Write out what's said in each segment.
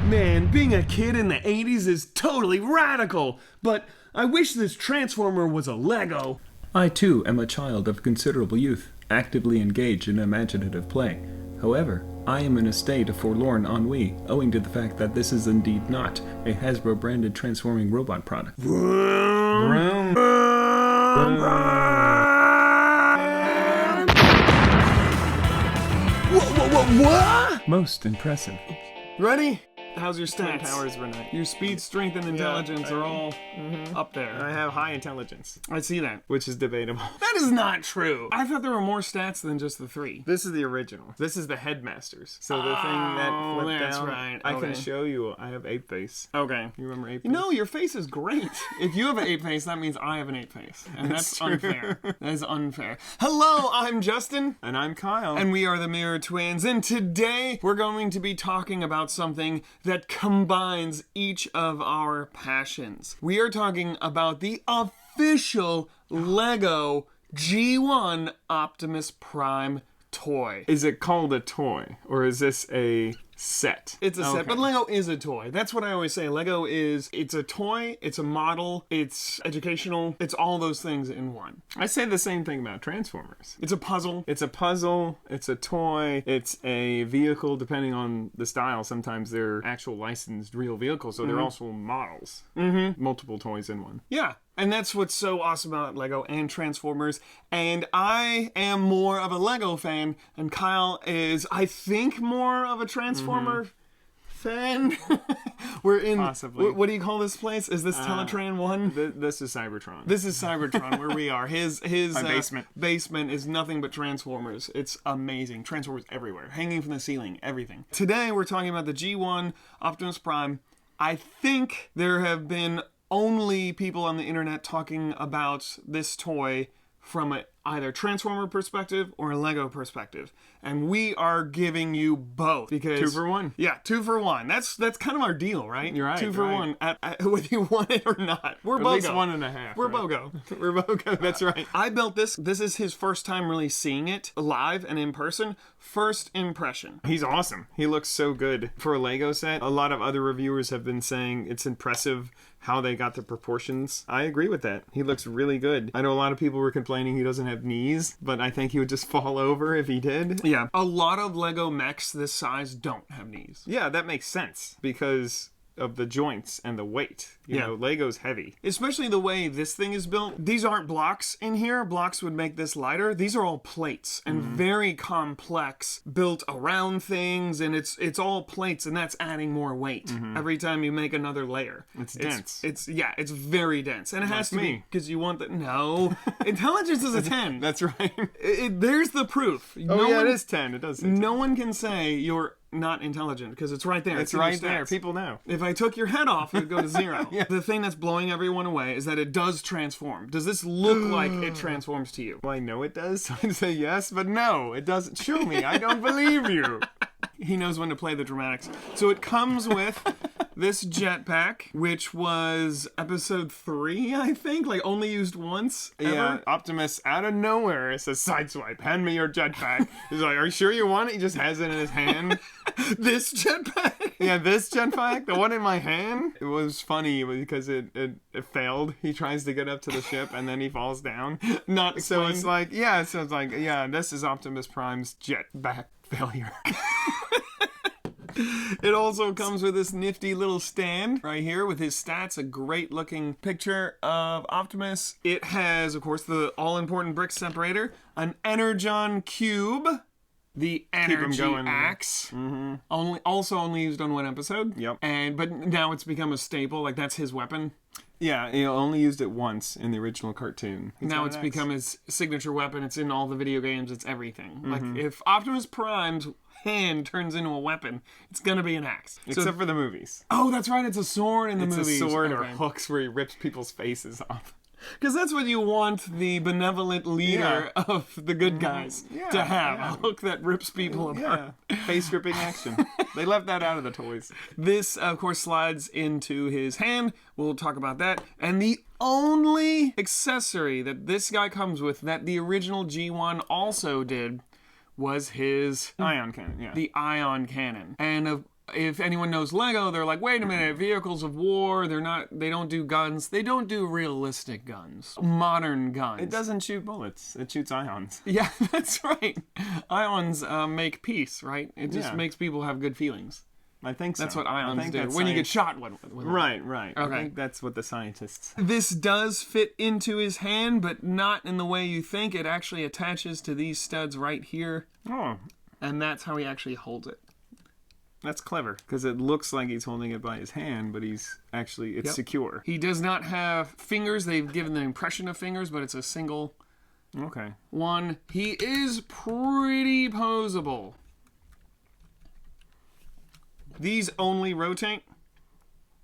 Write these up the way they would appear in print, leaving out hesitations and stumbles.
Man, being a kid in the 80s is totally radical, but I wish this Transformer was a Lego. I too am a child of considerable youth, actively engaged in imaginative play. However, I am in a state of forlorn ennui, owing to the fact that this is indeed not a Hasbro-branded transforming robot product. What? Most impressive. Ready? How's your Twin stats? powers, Renee. Your speed, strength, and intelligence are all up there. I have high intelligence, I see that. which is debatable. That is not true. I thought there were more stats than just the 3. This is the original. This is the Headmasters. So the thing that flipped that's down. right. I Okay. can show you. I have 8 face. Okay. You remember 8 face? You know, your face is great. If you have an 8 face, that means I have an 8 face. And that's unfair. That is unfair. Hello, I'm Justin. And I'm Kyle. And we are the Mirror Twins. And today we're going to be talking about something that combines each of our passions. We are talking about the official LEGO G1 Optimus Prime toy. Is it called a toy? Or is this a set? It's a set, Okay. but Lego is a toy. That's what I always say. Lego is, it's a toy, it's a model, it's educational, it's all those things in one. I say the same thing about Transformers. It's a puzzle. It's a puzzle, it's a toy, it's a vehicle, depending on the style. Sometimes they're actual licensed real vehicles, so they're also models. Multiple toys in one. Yeah. And that's what's so awesome about Lego and Transformers. And I am more of a Lego fan, and Kyle is, I think, more of a Transformer fan. We're in, Possibly. what do you call this place? Is this Teletran 1? This is Cybertron. This is Cybertron, where we are. His basement. basement is nothing but Transformers. It's amazing. Transformers everywhere, hanging from the ceiling, everything. Today we're talking about the G1 Optimus Prime. I think there have been only people on the internet talking about this toy from a either Transformer perspective or a Lego perspective, and we are giving you both because 2 for 1. Yeah, 2 for 1. That's kind of our deal, right? You're right, 2 for right. 1 at whether you want it or not. We're At BOGO. least 1.5. We're right? BOGO. We're BOGO, that's right. I built this. This is his first time really seeing it live and in person. First impression. He's awesome. He looks so good. For a Lego set, a lot of other reviewers have been saying it's impressive how they got the proportions. I agree with that. He looks really good. I know a lot of people were complaining he doesn't have knees, but I think he would just fall over if he did. Yeah. A lot of Lego mechs this size don't have knees. Yeah, that makes sense because of the joints and the weight. You know, Lego's heavy. Especially the way this thing is built. These aren't blocks in here. Blocks would make this lighter. These are all plates and very complex, built around things, and it's all plates, and that's adding more weight every time you make another layer. It's dense. It's very dense, and it has to me. be because you want the intelligence is a 10. That's right. There's the proof. It is 10. It does say 10. No one can say you're not intelligent because it's right there. It's in your right there. stats. People know. If I took your head off, it would go to 0. The thing that's blowing everyone away is that it does transform. Does this look like it transforms to you? Well, I know it does, so I'd say yes, but no, it doesn't. Show me. I don't believe you. He knows when to play the dramatics. So it comes with this jetpack, which was episode 3, I think, like only used once ever. Yeah, Optimus out of nowhere says, "Sideswipe, hand me your jetpack." He's like, "Are you sure you want it?" He just has it in his hand. This jetpack? Yeah, this jetpack, the one in my hand. It was funny because it failed. He tries to get up to the ship and then he falls down. Not So explained. it's like, this is Optimus Prime's jetpack failure. It also comes with this nifty little stand right here with his stats, a great looking picture of Optimus. It has, of course, the all-important brick separator, an Energon cube, the energy going. axe, only used on one episode. Yep. But now it's become a staple, like that's his weapon. Yeah, he only used it once in the original cartoon. Now it's become his signature weapon. It's in all the video games. It's everything. Like if Optimus Prime's hand turns into a weapon, it's gonna be an axe. Except for the movies. Oh, that's right. It's a sword in the It's movies. a sword or Okay. hooks where he rips people's faces off. Because that's what you want the benevolent leader of the good guys to have. A hook that rips people apart. Yeah, face ripping action. They left that out of the toys. This, of course, slides into his hand. We'll talk about that. And the only accessory that this guy comes with that the original G1 also did was his Ion cannon, yeah. the ion cannon. And if anyone knows Lego, they're like, wait a minute, vehicles of war, they don't do guns. They don't do realistic guns. Modern guns. It doesn't shoot bullets. It shoots ions. Yeah, that's right. Ions make peace, right? It just makes people have good feelings. I think so. That's what ions do. That's When you get shot with Right. Okay. I think that's what the scientists... This does fit into his hand, but not in the way you think. It actually attaches to these studs right here. Oh, And that's how he actually holds it. that's clever, because it looks like he's holding it by his hand, but it's secure. He does not have fingers. They've given the impression of fingers, but it's a single Okay. one. He is pretty posable. These only rotate.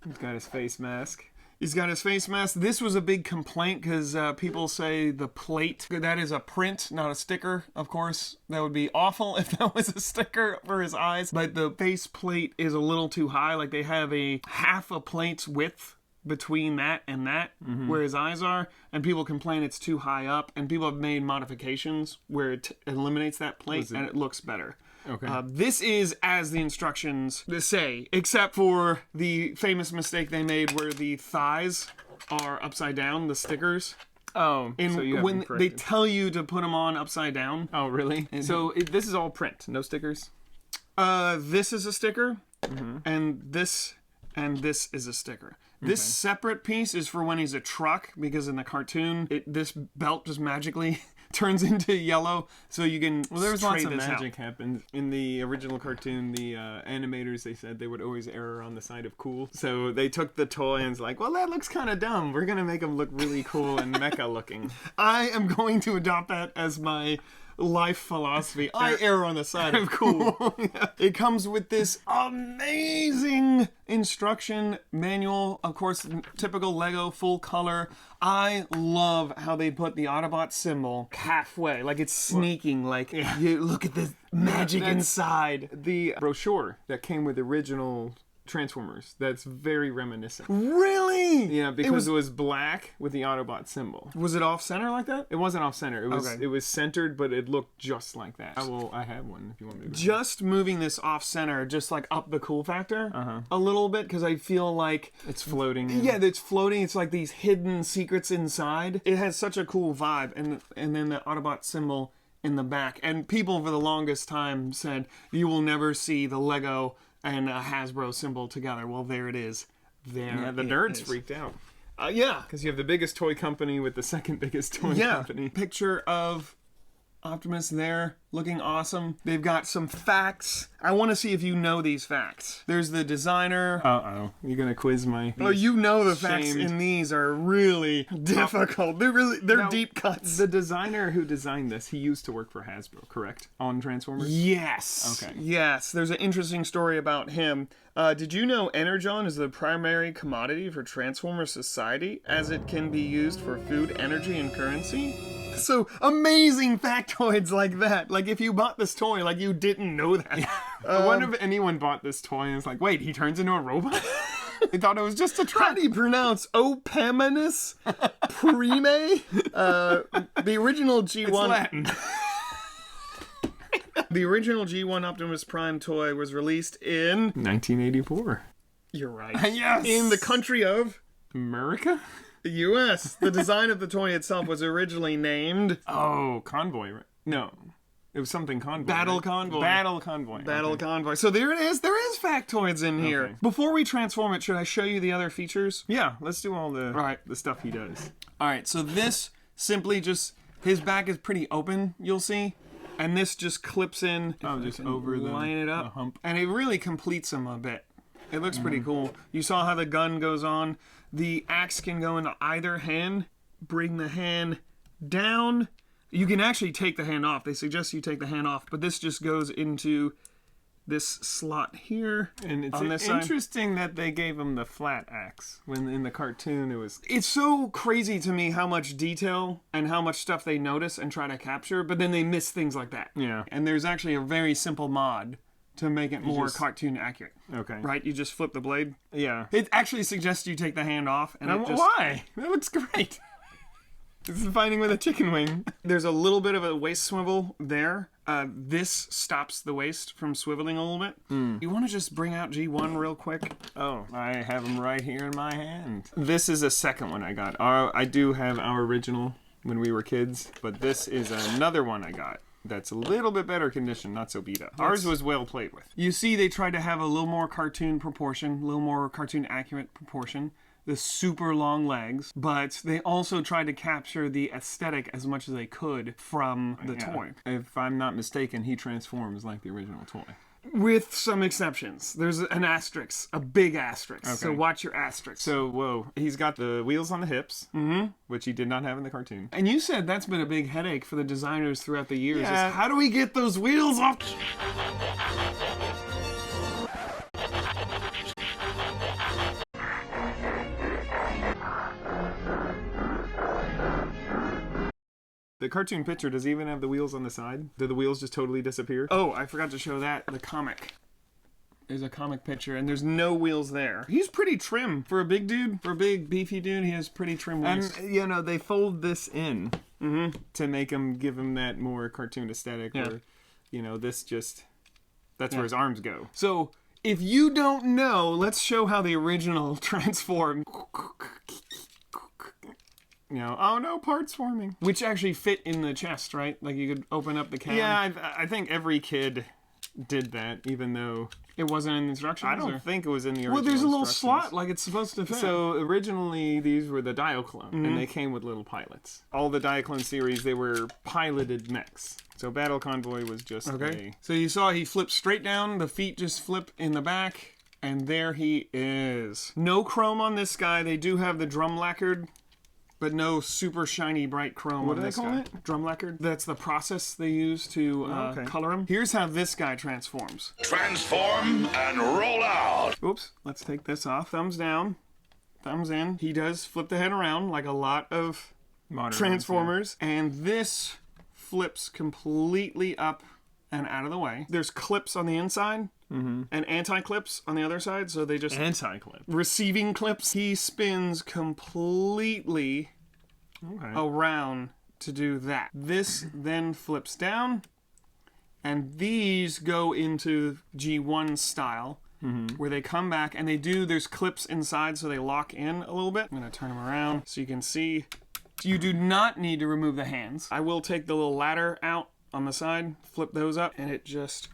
He's got his face mask. He's got his face mask. This was a big complaint because people say the plate, that is a print, not a sticker, of course. That would be awful if that was a sticker for his eyes. But the face plate is a little too high. Like they have a half a plate's width between that and that, where his eyes are. And people complain it's too high up. And people have made modifications where it eliminates that plate and it looks better. Okay. This is as the instructions say, except for the famous mistake they made where the thighs are upside down, the stickers. Oh, And so you have when them they corrected. tell you to put them on upside down. Oh, really? So this is all print, no stickers? This is a sticker, and this is a sticker. This separate piece is for when he's a truck, because in the cartoon, this belt just magically turns into yellow, so you can. Well, there was lots trade of this magic happened in the original cartoon. The animators, they said they would always err on the side of cool. So they took the toy and was like, well, that looks kind of dumb. We're gonna make him look really cool and mecha looking. I am going to adopt that as my life philosophy. I err on the side of cool. It comes with this amazing instruction manual. Of course, typical Lego full color. I love how they put the Autobot symbol halfway, like it's sneaking, like you look at the magic inside. The brochure that came with the original Transformers, that's very reminiscent. Really? Yeah, because it was black with the Autobot symbol. Was it off center like that? It wasn't off center. Okay. It was centered, but it looked just like that. I have one if you want me to. Just moving this off center, just like up the cool factor a little bit, because I feel like It's floating. yeah, it's floating. It's like these hidden secrets inside. It has such a cool vibe, and then the Autobot symbol in the back. And people for the longest time said you will never see the Lego and a Hasbro symbol together. Well, there it is. Yeah, the nerds freaked out. Yeah. Because you have the biggest toy company with the second biggest toy company. Picture of Optimus there, looking awesome. They've got some facts. I want to see if you know these facts. There's the designer. Uh-oh. You're going to quiz my... Oh, you know the facts Shamed. in these are really difficult. They're deep cuts. The designer who designed this, he used to work for Hasbro, correct? On Transformers? Yes. Okay. Yes. There's an interesting story about him. Did you know Energon is the primary commodity for Transformer society, as it can be used for food, energy, and currency? So amazing factoids like that. Like if you bought this toy, like you didn't know that. I wonder if anyone bought this toy and it's like, wait, he turns into a robot? They thought it was just a How truck. do you pronounce Optimus Prime? The original G1. It's Latin. The original G1 Optimus Prime toy was released in... 1984. You're right. Yes! In the country of... America? the U.S. The design of the toy itself was originally named... Oh, Convoy. Right? No. It was something Convoy. Battle right? Convoy. Battle Convoy. Battle Okay. Convoy. So there it is. There is factoids in here. Okay. Before we transform it, should I show you the other features? Yeah, let's do all the right. the stuff he does. All right, so this simply just... His back is pretty open, you'll see. And this just clips in. Oh, just over the line it up, the hump. and it really completes him a bit. It looks pretty cool. You saw how the gun goes on. The axe can go into either hand. Bring the hand down. You can actually take the hand off. They suggest you take the hand off, but this just goes into this slot here. And it's on this side. interesting that they gave him the flat axe when in the cartoon it was. It's so crazy to me how much detail and how much stuff they notice and try to capture, but then they miss things like that. Yeah. And there's actually a very simple mod to make it more just- cartoon accurate. Okay. Right? You just flip the blade. Yeah. It actually suggests you take the hand off. And it just, Why? That looks great. It's fighting with a chicken wing. There's a little bit of a waist swivel there. This stops the waist from swiveling a little bit. You want to just bring out G1 real quick? Oh, I have them right here in my hand. This is a second one I got. I do have our original when we were kids, but this is another one I got that's a little bit better condition, not so beat up. Ours was well played with. You see they tried to have a little more cartoon proportion, a little more cartoon accurate proportion. The super long legs, but they also tried to capture the aesthetic as much as they could from the toy. If I'm not mistaken, he transforms like the original toy. With some exceptions. There's an asterisk, a big asterisk. Okay. So watch your asterisk. So, whoa, he's got the wheels on the hips, which he did not have in the cartoon. And you said that's been a big headache for the designers throughout the years. Yeah. Is how do we get those wheels off? The cartoon picture, does he even have the wheels on the side? Do the wheels just totally disappear? Oh, I forgot to show that. The comic. There's a comic picture, and there's no wheels there. He's pretty trim. For a big dude, for a big, beefy dude, he has pretty trim wheels. And, you know, they fold this in to make him, give him that more cartoon aesthetic. Yeah. Where, you know, this just, that's where his arms go. So, if you don't know, let's show how the original transformed. You know, oh no, parts forming. Which actually fit in the chest, right? Like you could open up the can. Yeah, I think every kid did that, even though it wasn't in the instructions. I don't think it was in the original. Well, there's a little slot like it's supposed to fit. So originally these were the Diaclone, and they came with little pilots. All the Diaclone series, they were piloted mechs. So Battle Convoy was just a... So you saw he flipped straight down, the feet just flip in the back, and there he is. No chrome on this guy. They do have the drum lacquered, but no super shiny bright chrome on this guy. What do they call it? Drum lacquered. That's the process they use to color him. Here's how this guy transforms. Transform and roll out. Oops, let's take this off. Thumbs down, thumbs in. He does flip the head around like a lot of modern Transformers. And this flips completely up and out of the way. There's clips on the inside. And anti-clips on the other side, so they just... Anti-clip. Receiving clips. He spins completely around to do that. This then flips down, and these go into G1 style, where they come back, and they do... There's clips inside, so they lock in a little bit. I'm going to turn them around so you can see. You do not need to remove the hands. I will take the little ladder out on the side, flip those up, and it just...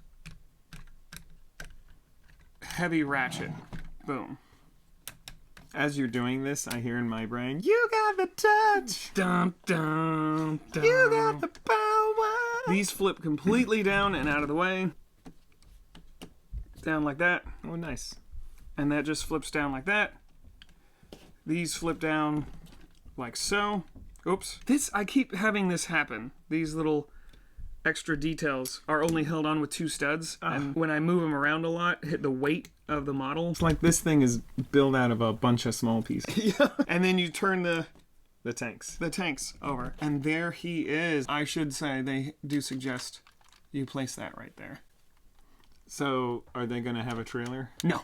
Heavy ratchet. Boom. As you're doing this, I hear in my brain, you got the touch. Dun, dun, dun. You got the power. These flip completely down and out of the way. Down like that. Oh, nice. And that just flips down like that. These flip down like so. Oops. I keep having this happen. These little extra details are only held on with two studs, and when I move them around a lot, hit the weight of the model. It's like this thing is built out of a bunch of small pieces. Yeah. And then you turn the tanks over, and there he is. I should say they do suggest you place that right there. So are they going to have a trailer? No.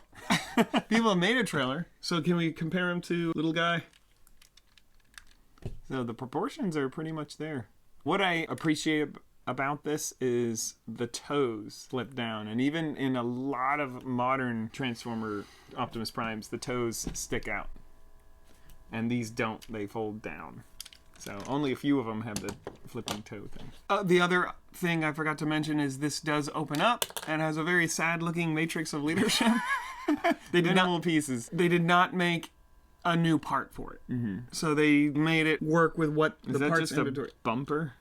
People have made a trailer, so can we compare him to little guy? So the proportions are pretty much there. What I appreciate about this is the toes flip down, and even in a lot of modern Transformer Optimus Primes, the toes stick out, and these don't. They fold down. So only a few of them have the flipping toe thing. The other thing I forgot to mention is this does open up and has a very sad looking matrix of leadership. They did Minimal pieces. They did not make a new part for it, so they made it work with what is the that parts just inventory. A bumper?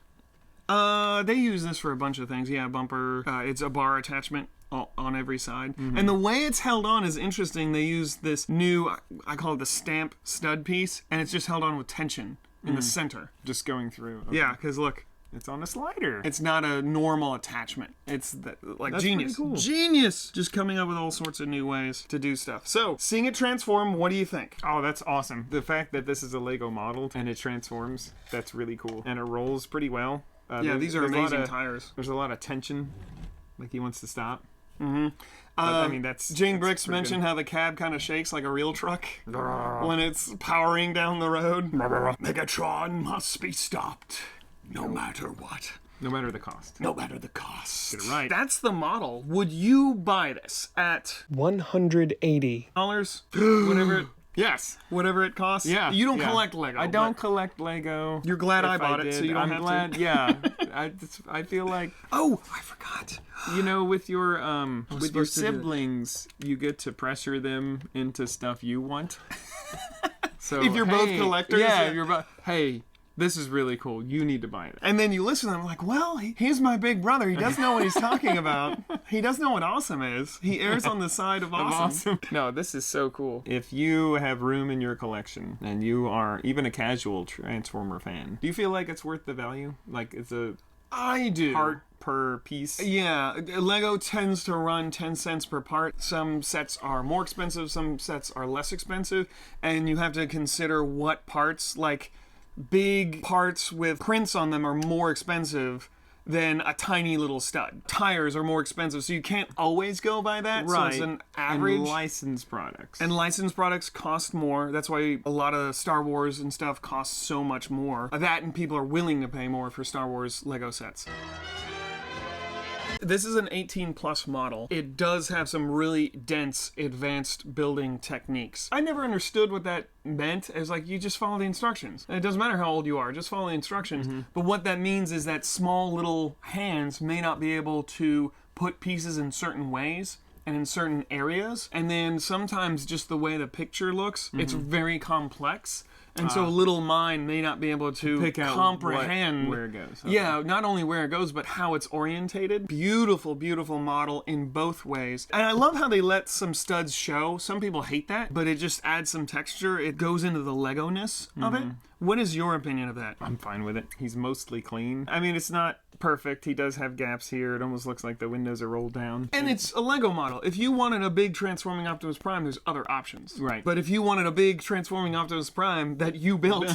They use this for a bunch of things. Yeah, bumper. It's a bar attachment on every side. And the way it's held on is interesting. They use this new, I call it the stamp stud piece, and it's just held on with tension in the center. Just going through. Okay. Yeah, because look. It's on a slider. It's not a normal attachment. It's like That's genius. Cool. Genius! Just coming up with all sorts of new ways to do stuff. So, seeing it transform, what do you think? Oh, that's awesome. The fact that this is a Lego model and it transforms, that's really cool. And it rolls pretty well. Yeah, these are amazing tires. There's a lot of tension, like he wants to stop. I mean, that's Jane that's Bricks pretty mentioned how the cab kind of shakes like a real truck when it's powering down the road. Megatron must be stopped, no matter what. good. No matter the cost. No matter the cost. Get it right. That's the model. Would you buy this at $180. whatever it, Yes. whatever it costs? Yeah. You don't yeah. collect Lego. I don't but collect Lego. You're glad I If bought it, did, so you don't I'm have glad, to. Yeah. I feel like, Oh, I forgot. you know, with your supposed to do- siblings, you get to pressure them into stuff you want. So If you're both hey, collectors, yeah, yeah. if you're both. Hey, this is really cool. You need to buy it. And then you listen to them like, well, he's my big brother. He does know what he's talking about. He does know what awesome is. He errs on the side of awesome. No, this is so cool. If you have room in your collection and you are even a casual Transformer fan, do you feel like it's worth the value? Like it's a I do. part per piece? Yeah, Lego tends to run 10 cents per part. Some sets are more expensive, some sets are less expensive, and you have to consider what parts, like big parts with prints on them, are more expensive than a tiny little stud. Tires are more expensive, so you can't always go by that. So it's an average. And licensed products. And licensed products cost more. That's why a lot of Star Wars and stuff costs so much more. That and people are willing to pay more for Star Wars Lego sets. This is an 18 plus model. It does have some really dense, advanced building techniques. I never understood what that meant. It was like, you just follow the instructions. And it doesn't matter how old you are, just follow the instructions. But what that means is that small little hands may not be able to put pieces in certain ways and in certain areas. And then sometimes just the way the picture looks, it's very complex. And so a little mind may not be able to pick out comprehend where it goes. Okay. Yeah, not only where it goes, but how it's orientated. Beautiful, beautiful model in both ways. And I love how they let some studs show. Some people hate that, but it just adds some texture. It goes into the Lego-ness of it. What is your opinion of that? I'm fine with it. He's mostly clean. I mean, it's not perfect. He does have gaps here. It almost looks like the windows are rolled down. And it's a Lego model. If you wanted a big transforming Optimus Prime, there's other options. Right. But if you wanted a big transforming Optimus Prime that you built,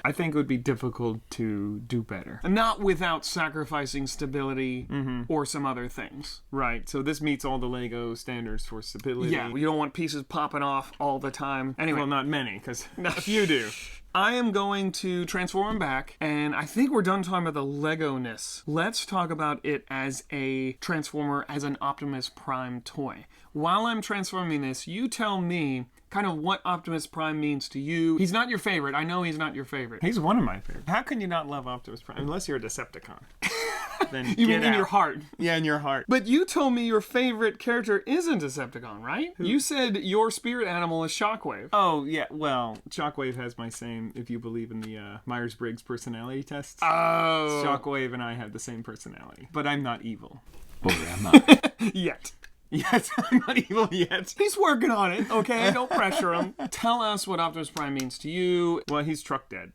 I think it would be difficult to do better. not without sacrificing stability or some other things. Right. So this meets all the Lego standards for stability. Yeah, you don't want pieces popping off all the time. Anyway, Well, not many, because a few do. I am going to transform him back, and I think we're done talking about the Lego-ness. Let's talk about it as a Transformer, as an Optimus Prime toy. While I'm transforming this, you tell me kind of what Optimus Prime means to you. He's not your favorite. I know he's not your favorite. He's one of my favorites. How can you not love Optimus Prime? Unless you're a Decepticon. Then You mean get in your out. heart. Yeah, in your heart. But you told me your favorite character isn't Decepticon, right? You said your spirit animal is Shockwave. Oh, yeah. Well, Shockwave has my same, if you believe in the Myers-Briggs personality tests. Oh. Shockwave and I have the same personality. But I'm not evil. Or am I? Yet. Yes, I'm not evil yet. He's working on it, okay? Don't pressure him. Tell us what Optimus Prime means to you. Well, he's truck dead.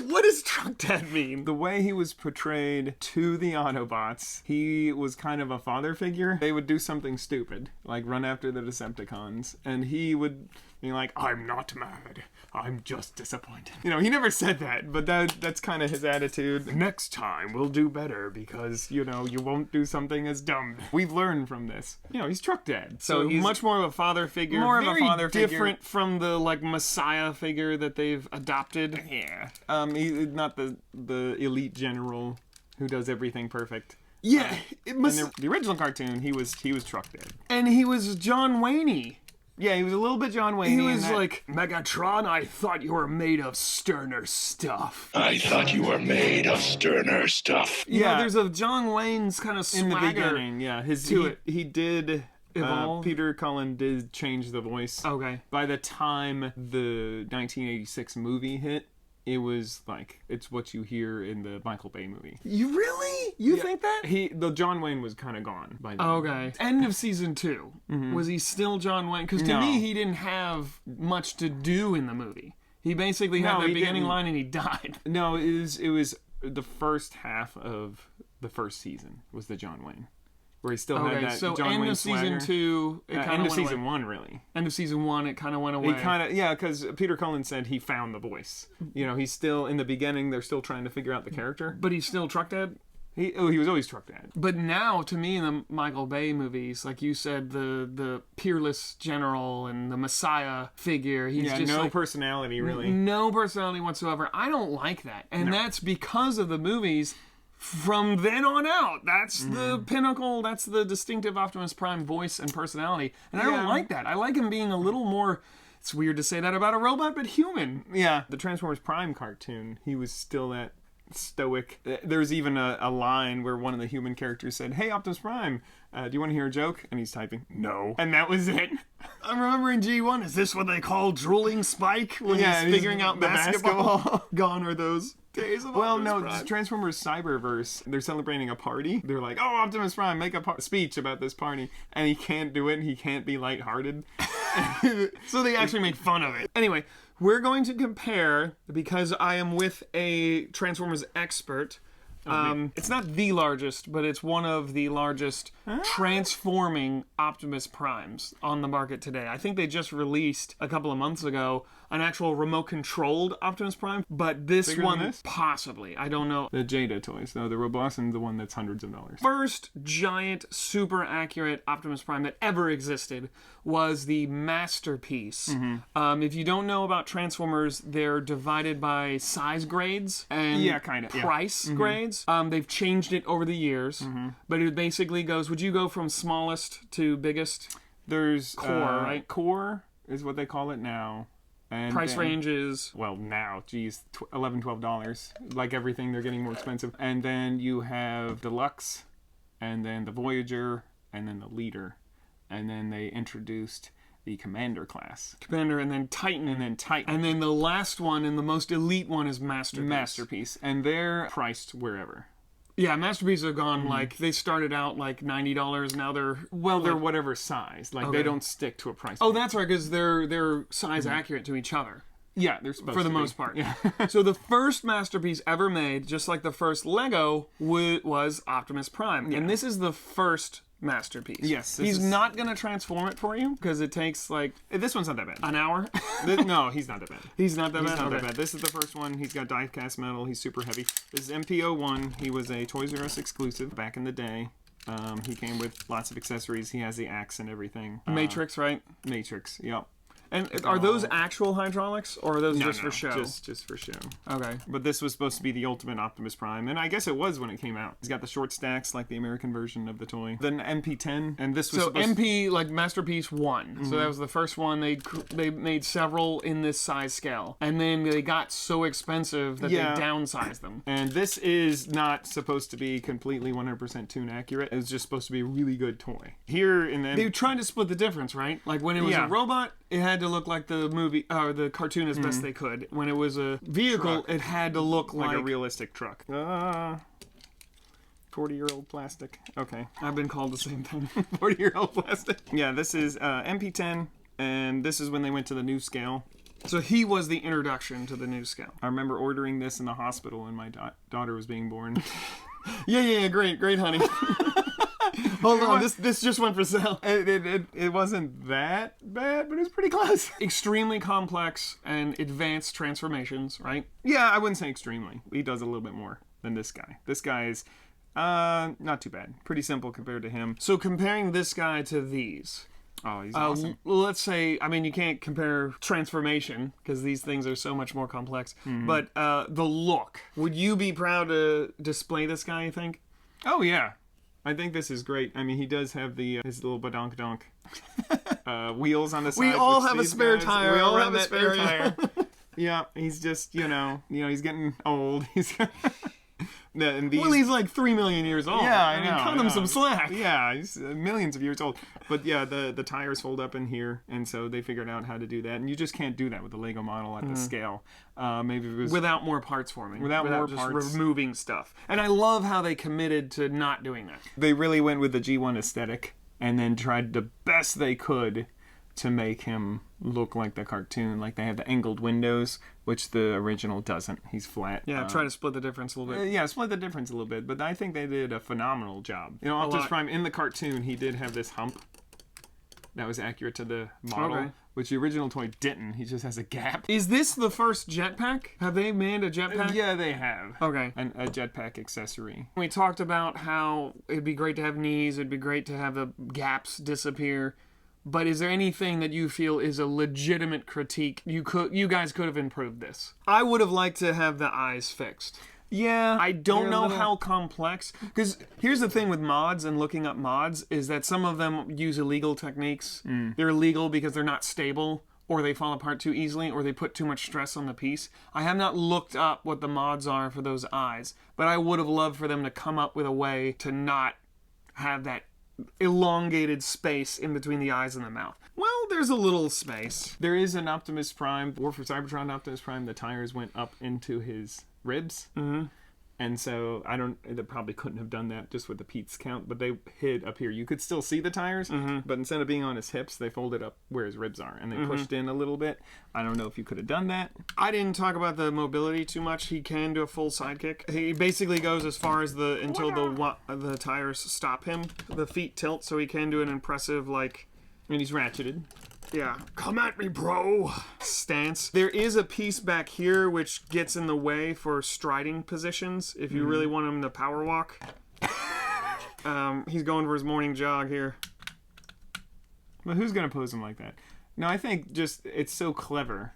What does Truck Dad mean? The way he was portrayed to the Autobots, he was kind of a father figure. They would do something stupid, like run after the Decepticons, and he would be like, I'm not mad, I'm just disappointed. You know, he never said that, but that's kind of his attitude. Next time we'll do better because, you know, you won't do something as dumb. We've learned from this. You know, he's truck dead. So he's much more of a father figure. More of a very father figure. different from the, like, Messiah figure that they've adopted. Yeah. He's not the elite general who does everything perfect. Yeah. In the original cartoon, he was truck dead. And he was John Wayne-y. Yeah, he was a little bit John Wayne. He was like, Megatron, I thought you were made of sterner stuff. I thought you were made of sterner stuff. Yeah, there's a John Wayne's kind of in swagger. the beginning. Yeah, he did. Evolve? Peter Cullen did change the voice. Okay. By the time the 1986 movie hit, it was like it's what you hear in the Michael Bay movie. You really? You think that? The John Wayne was kind of gone by then. Okay. End of season 2. Was he still John Wayne? Because to No. me, he didn't have much to do in the movie. He basically had No, that he beginning didn't. line and he died. No, it was the first half of the first season was the John Wayne, where he still had Okay, that so John end Wayne of season swagger. 2, it kind of End went of season away. 1, really. End of season 1, it kind of went away. He kind of, yeah, because Peter Cullen said he found the voice. You know, he's still, in the beginning, they're still trying to figure out the character. But he's still Truck Dad? He was always Truck Dad. But now, to me, in the Michael Bay movies, like you said, the peerless general and the Messiah figure, he's just no like, personality, really. no personality whatsoever. I don't like that. And that's because of the movies from then on out. That's the pinnacle, that's the distinctive Optimus Prime voice and personality. And I don't like that. I like him being a little more... It's weird to say that about a robot, but human. Yeah. The Transformers Prime cartoon, he was still that stoic. There's even a line where one of the human characters said, "Hey, Optimus Prime, do you want to hear a joke?" And he's typing, "No." And that was it. I'm remembering G1. Is this what they call drooling Spike when he's figuring out the basketball? Gone are those days of Optimus Prime. Transformers Cyberverse, they're celebrating a party. They're like, "Oh, Optimus Prime, make a speech about this party." And he can't do it. He can't be lighthearted. So they actually make fun of it. Anyway, we're going to compare, because I am with a Transformers expert. It's not the largest, but it's one of the largest transforming Optimus Primes on the market today. I think they just released a couple of months ago an actual remote-controlled Optimus Prime, but this Bigger one, than this? possibly. I don't know. The Jada toys, though. The Robosson, the one that's hundreds of dollars. First giant, super accurate Optimus Prime that ever existed was the Masterpiece. If you don't know about Transformers, they're divided by size grades and price grades. They've changed it over the years, but it basically goes, would you go from smallest to biggest? There's Core, right? Core is what they call it now. And price range is... Well, now, geez, $11, $12. Like everything, they're getting more expensive. And then you have Deluxe, and then the Voyager, and then the Leader. And then they introduced the Commander class. Commander, and then Titan. And then Titan. And then the last one, and the most elite one, is Masterpiece. Masterpiece. And they're priced wherever. Yeah, Masterpieces have gone, like, they started out, like, $90, now they're... Well, they're whatever size. Like, they don't stick to a price. Oh, that's right, because they're size accurate to each other. Yeah, they're supposed to for the be. most part. Yeah. So the first Masterpiece ever made, just like the first Lego, was Optimus Prime. Yeah. And this is the first Masterpiece. Yes. He's not going to transform it for you, because it takes, like... This one's not that bad. An hour? No, he's not that bad. He's not that bad? He's not that bad. This is the first one. He's got die-cast metal. He's super heavy. This is MPO1. He was a Toys R Us exclusive back in the day. He came with lots of accessories. He has the axe and everything. Matrix, right? Matrix, yep. And are those actual hydraulics, or are those just for show? Just for show. Okay. But this was supposed to be the ultimate Optimus Prime, and I guess it was when it came out. He's got the short stacks like the American version of the toy. Then MP10, and this was MP, like Masterpiece 1. So that was the first one. They made several in this size scale, and then they got so expensive that they downsized them. And this is not supposed to be completely 100% tune accurate. It's just supposed to be a really good toy. Here in the they tried to split the difference, right? Like when it was a robot, it had to look like the movie or the cartoon as best they could. When it was a vehicle, it had to look like a realistic truck. 40-year-old plastic. Okay. I've been called the same thing. 40-year-old plastic. Yeah, this is MP10, and this is when they went to the new scale. So he was the introduction to the new scale. I remember ordering this in the hospital when my daughter was being born. Yeah, great, honey. Hold on, this just went for sale. It wasn't that bad, but it was pretty close. Extremely complex and advanced transformations, right? Yeah, I wouldn't say extremely. He does a little bit more than this guy. This guy is not too bad. Pretty simple compared to him. So comparing this guy to these... Oh, he's awesome. Let's say, I mean, you can't compare transformation because these things are so much more complex. But the look, would you be proud to display this guy, you think? Oh, yeah. I think this is great. I mean, he does have the his little badonk-donk wheels on the side. We all have a spare tire. We all have a spare tire. Yeah, he's just, he's getting old. Well, he's like 3 million years old. Yeah, I know. Cut him some slack. Yeah, he's millions of years old. But yeah, the tires fold up in here, and so they figured out how to do that. And you just can't do that with the Lego model at the scale. Maybe it was without more parts forming. Without more just parts. removing stuff. And I love how they committed to not doing that. They really went with the G1 aesthetic, and then tried the best they could to make him look like the cartoon. Like they have the angled windows, which the original doesn't. He's flat. Yeah, try to split the difference a little bit. Yeah, split the difference a little bit. But I think they did a phenomenal job. Optimus Prime in the cartoon, he did have this hump that was accurate to the model, which the original toy didn't. He just has a gap. Is this the first jetpack? Have they made a jetpack? Yeah, they have. Okay. And a jetpack accessory. We talked about how it'd be great to have knees, it'd be great to have the gaps disappear. But is there anything that you feel is a legitimate critique? You guys could have improved this. I would have liked to have the eyes fixed. Yeah. I don't know how complex, because here's the thing with mods and looking up mods is that some of them use illegal techniques. They're illegal because they're not stable, or they fall apart too easily, or they put too much stress on the piece. I have not looked up what the mods are for those eyes, but I would have loved for them to come up with a way to not have that elongated space in between the eyes and the mouth. Well, there's a little space. There is an Optimus Prime, or for Cybertron Optimus Prime, the tires went up into his ribs. And so they probably couldn't have done that just with the Pete's count, but they hid up here. You could still see the tires, but instead of being on his hips, they folded up where his ribs are, and they pushed in a little bit. I don't know if you could have done that. I didn't talk about the mobility too much. He can do a full sidekick. He basically goes as far as until the tires stop him. The feet tilt, so he can do an impressive, and he's ratcheted. Yeah. Come at me, bro. Stance. There is a piece back here which gets in the way for striding positions if you really want him to power walk. He's going for his morning jog here. But who's going to pose him like that? No, I think just it's so clever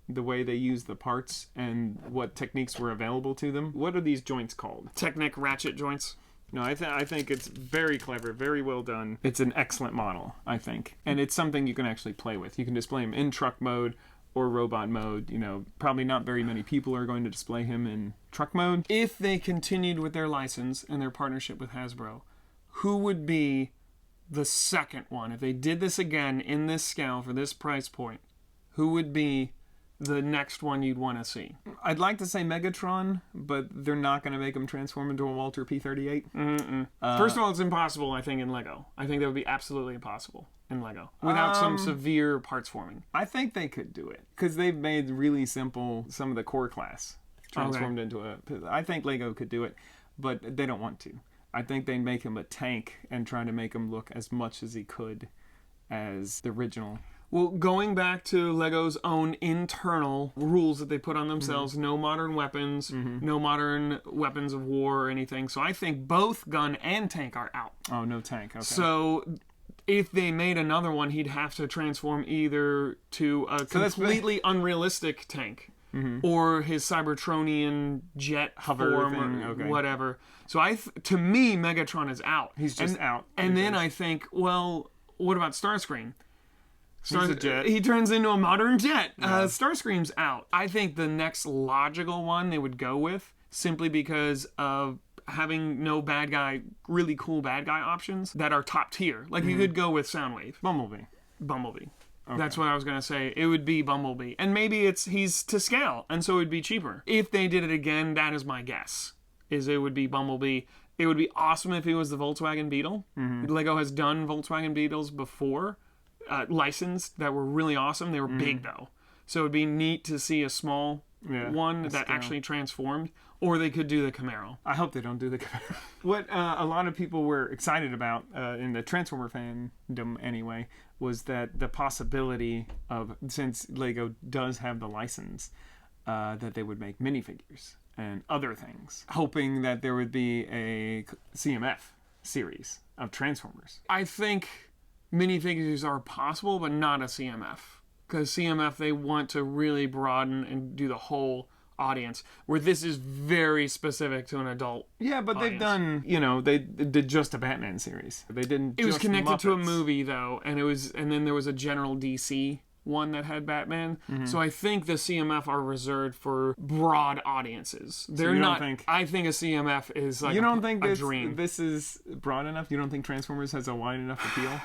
the way they use the parts and what techniques were available to them. What are these joints called? Technic ratchet joints. No, I think it's very clever, very well done. It's an excellent model, I think. And it's something you can actually play with. You can display him in truck mode or robot mode. Probably not very many people are going to display him in truck mode. If they continued with their license and their partnership with Hasbro, who would be the second one? If they did this again in this scale for this price point, who would be the next one you'd want to see? I'd like to say Megatron, but they're not going to make him transform into a Walter P-38. First of all, it's impossible, I think, in LEGO. I think that would be absolutely impossible in LEGO without some severe parts forming. I think they could do it because they've made really simple some of the core class transformed into a... I think LEGO could do it, but they don't want to. I think they'd make him a tank and try to make him look as much as he could as the original. Well, going back to LEGO's own internal rules that they put on themselves, no modern weapons, no modern weapons of war or anything. So I think both gun and tank are out. Oh, no tank. Okay. So if they made another one, he'd have to transform either to a completely unrealistic tank or his Cybertronian jet hover form thing, or whatever. So to me, Megatron is out. He's just out. And then I think, well, what about Starscream? He's a jet. He turns into a modern jet. Starscream's out. I think the next logical one they would go with, simply because of having no really cool bad guy options that are top tier. Like you could go with Soundwave. Bumblebee. Okay. That's what I was going to say. It would be Bumblebee. And maybe he's to scale, and so it would be cheaper. If they did it again, that is my guess, is it would be Bumblebee. It would be awesome if it was the Volkswagen Beetle. LEGO has done Volkswagen Beetles before. Licensed that were really awesome. They were big though, so it'd be neat to see a small one that actually transformed. Or they could do the Camaro. I hope they don't do the Camaro. What a lot of people were excited about in the Transformer fandom anyway was that the possibility of, since LEGO does have the license, that they would make minifigures and other things, hoping that there would be a CMF series of Transformers. I think minifigures are possible, but not a CMF. Because CMF, they want to really broaden and do the whole audience, where this is very specific to an adult. Yeah, but audience. They've done, they did just a Batman series. They didn't. It was just connected Muppets. to a movie though, and then there was a general DC one that had Batman. So I think the CMF are reserved for broad audiences. They're not. I think a CMF is like a dream. This is broad enough? You don't think Transformers has a wide enough appeal?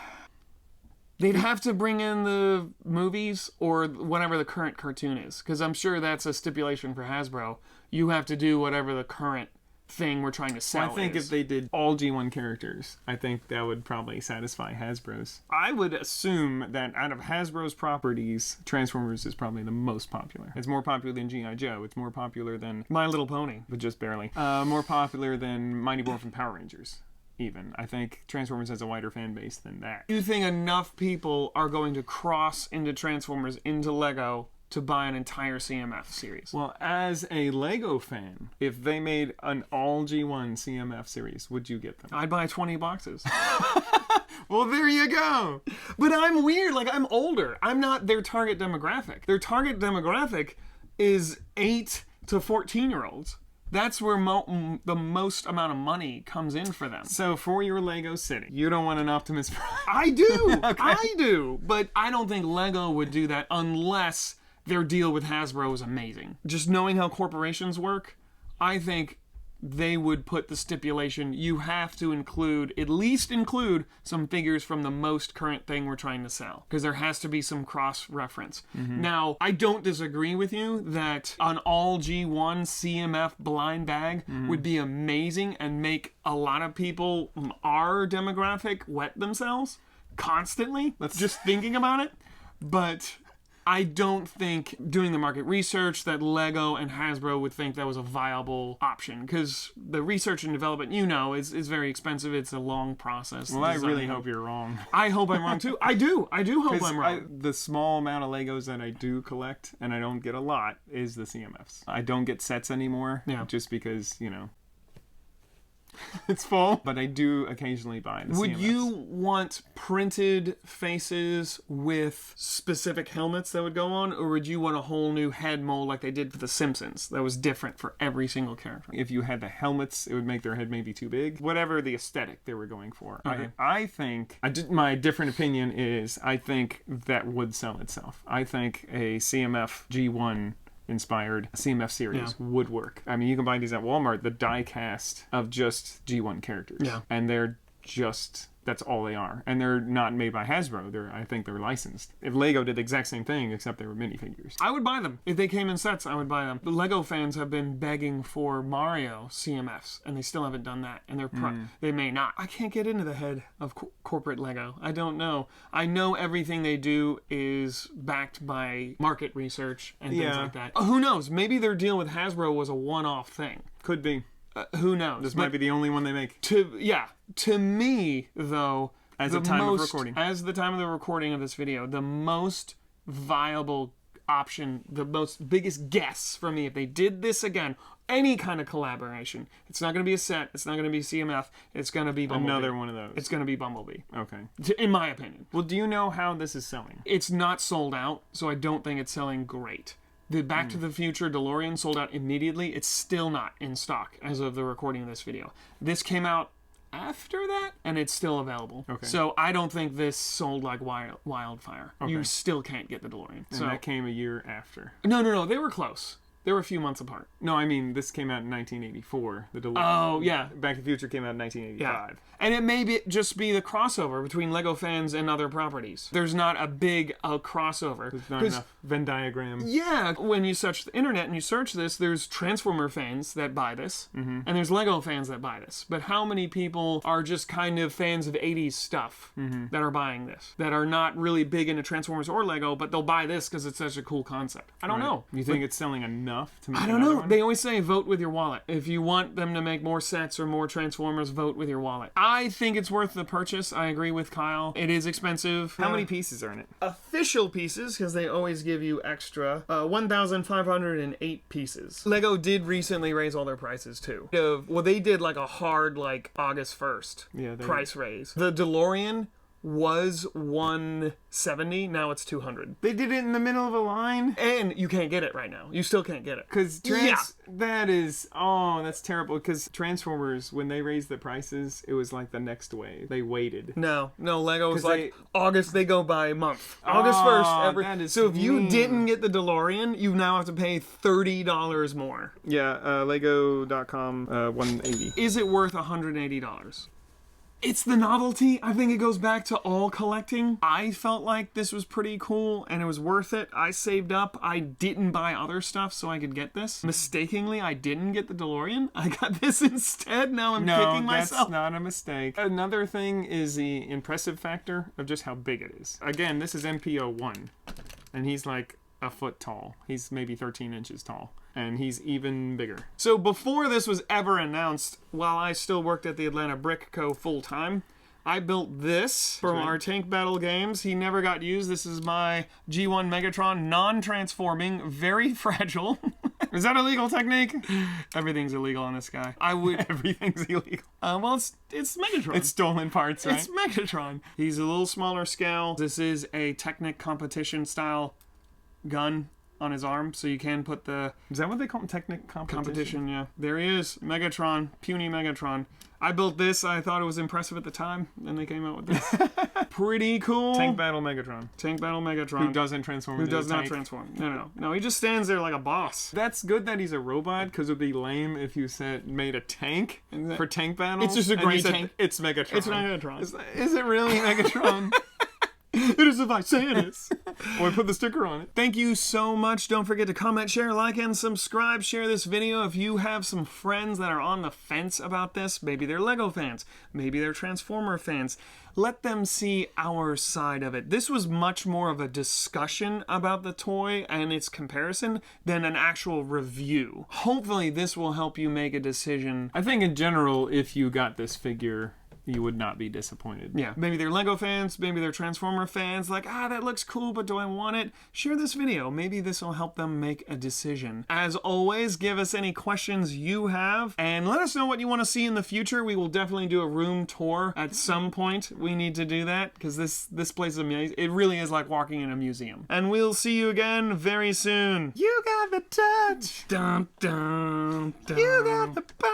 They'd have to bring in the movies or whatever the current cartoon is, because I'm sure that's a stipulation for Hasbro. You have to do whatever the current thing we're trying to sell. I think if they did all G1 characters, I think that would probably satisfy Hasbro's. I would assume that out of Hasbro's properties, Transformers is probably the most popular. It's more popular than G.I. Joe. It's more popular than My Little Pony, but just barely. More popular than Mighty Morphin Power Rangers. even. I think Transformers has a wider fan base than that. Do you think enough people are going to cross into Transformers into Lego to buy an entire CMF series? Well, as a Lego fan, if they made an all G1 CMF series, would you get them? I'd buy 20 boxes. Well, there you go. But I'm weird. Like, I'm older. I'm not their target demographic. Their target demographic is 8 to 14-year-olds. That's where the most amount of money comes in for them. So for your Lego city, you don't want an Optimus Prime? I do. Okay. I do. But I don't think Lego would do that unless their deal with Hasbro is amazing. Just knowing how corporations work, I think they would put the stipulation you have to at least include some figures from the most current thing we're trying to sell, because there has to be some cross-reference. Now, I don't disagree with you that an all G1 CMF blind bag would be amazing and make a lot of people our demographic wet themselves constantly. Just thinking about it. But I don't think, doing the market research, that Lego and Hasbro would think that was a viable option, because the research and development, is very expensive. It's a long process. Well, I really hope you're wrong. I hope I'm wrong too. I do hope I'm wrong. The small amount of Legos that I do collect, and I don't get a lot, is the CMFs. I don't get sets anymore, just because, it's full, but I do occasionally buy the CMFs. Would you want printed faces with specific helmets that would go on, or would you want a whole new head mold like they did for The Simpsons that was different for every single character? If you had the helmets, it would make their head maybe too big. Whatever the aesthetic they were going for. Okay. I think, my different opinion is, I think that would sell itself. I think a CMF G1 inspired CMF series would work. I mean, you can buy these at Walmart, the die cast of just G1 characters. Yeah. And they're just, that's all they are. And they're not made by Hasbro. I think they're licensed. If Lego did the exact same thing, except they were minifigures. I would buy them. If they came in sets, I would buy them. The Lego fans have been begging for Mario CMFs, and they still haven't done that. And they may not. I can't get into the head of corporate Lego. I don't know. I know everything they do is backed by market research and things like that. Who knows? Maybe their deal with Hasbro was a one-off thing. Could be. Who knows? This might be the only one they make. To me, though, as the time of the recording of this video, the most viable option, the biggest guess for me, if they did this again, any kind of collaboration, it's not going to be a set, it's not going to be CMF, it's going to be Bumblebee. Another one of those. It's going to be Bumblebee. Okay. In my opinion. Well, do you know how this is selling? It's not sold out, so I don't think it's selling great. The Back to the Future DeLorean sold out immediately. It's still not in stock as of the recording of this video. This came out after that, and it's still available. Okay. So I don't think this sold like wildfire. Okay. You still can't get the DeLorean. And that came a year after. No. They were close. They were a few months apart. No, I mean, this came out in 1984. The DeLorean. Oh, yeah. Back to the Future came out in 1985. Yeah. And it may just be the crossover between Lego fans and other properties. There's not a big crossover. There's not enough Venn diagram. Yeah. When you search the internet and you search this, there's Transformer fans that buy this, and there's Lego fans that buy this. But how many people are just kind of fans of 80s stuff that are buying this? That are not really big into Transformers or Lego, but they'll buy this because it's such a cool concept. I don't know. You think it's selling enough to make I don't know. one? They always say vote with your wallet. If you want them to make more sets or more Transformers, vote with your wallet. I think it's worth the purchase. I agree with Kyle. It is expensive. How many pieces are in it? Official pieces, because they always give you extra, 1,508 pieces. Lego did recently raise all their prices too. Well, they did like a hard August 1st price raise. The DeLorean was $170, now it's $200. They did it in the middle of a line? And you can't get it right now. You still can't get it. Because that's terrible. Because Transformers, when they raised the prices, it was like the next wave. They waited. No, Lego was like, August, they go by a month. August 1st. So if you didn't get the DeLorean, you now have to pay $30 more. Yeah, Lego.com, $180. Is it worth $180? It's the novelty. I think it goes back to all collecting. I felt like this was pretty cool and it was worth it. I saved up. I didn't buy other stuff so I could get this. Mistakenly, I didn't get the DeLorean. I got this instead. Now I'm kicking myself. No, that's not a mistake. Another thing is the impressive factor of just how big it is. Again, this is MPO1. And he's like a foot tall. He's maybe 13 inches tall. And he's even bigger. So before this was ever announced, while I still worked at the Atlanta Brick Co. full time, I built this from our tank battle games. He never got used. This is my G1 Megatron, non-transforming, very fragile. Is that a legal technique? Everything's illegal on this guy. Everything's illegal. Well, it's Megatron. It's stolen parts, right? It's Megatron. He's a little smaller scale. This is a Technic competition style gun on his arm, so you can put the... Is that what they call him? Technic competition? Yeah. There he is. Megatron. Puny Megatron. I built this. I thought it was impressive at the time. Then they came out with this. Pretty cool. Tank Battle Megatron. Tank Battle Megatron. Who doesn't transform Who into does a not tank. transform. No, he just stands there like a boss. That's good that he's a robot, because it would be lame if you made a tank for tank battle. It's just a great tank. It's Megatron. It's Megatron. Is it really Megatron? It is if I say it is. Or put the sticker on it. Thank you so much. Don't forget to comment, share, like, and subscribe. Share this video if you have some friends that are on the fence about this. Maybe they're LEGO fans. Maybe they're Transformer fans. Let them see our side of it. This was much more of a discussion about the toy and its comparison than an actual review. Hopefully this will help you make a decision. I think in general, if you got this figure, you would not be disappointed. Yeah, maybe they're LEGO fans, maybe they're Transformer fans, like, that looks cool, but do I want it? Share this video. Maybe this will help them make a decision. As always, give us any questions you have, and let us know what you want to see in the future. We will definitely do a room tour at some point. We need to do that, because this place is amazing. It really is like walking in a museum. And we'll see you again very soon. You got the touch. Dun, dun, dun. You got the power.